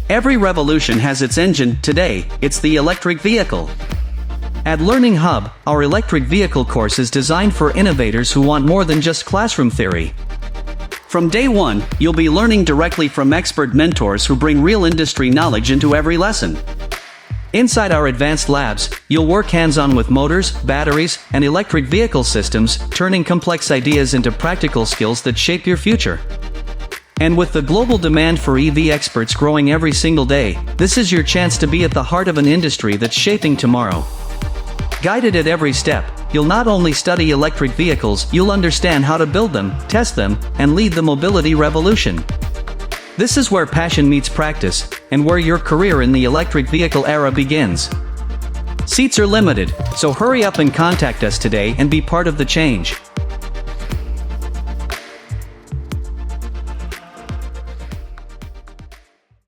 Every revolution has its engine. Today, it's the electric vehicle. At Learning Hub, our electric vehicle course is designed for innovators who want more than just classroom theory. From day one, you'll be learning directly from expert mentors who bring real industry knowledge into every lesson. Inside our advanced labs, you'll work hands-on with motors, batteries, and electric vehicle systems, turning complex ideas into practical skills that shape your future. And with the global demand for EV experts growing every single day, this is your chance to be at the heart of an industry that's shaping tomorrow. Guided at every step, you'll not only study electric vehicles, you'll understand how to build them, test them, and lead the mobility revolution. This is where passion meets practice, and where your career in the electric vehicle era begins. Seats are limited, so hurry up and contact us today and be part of the change.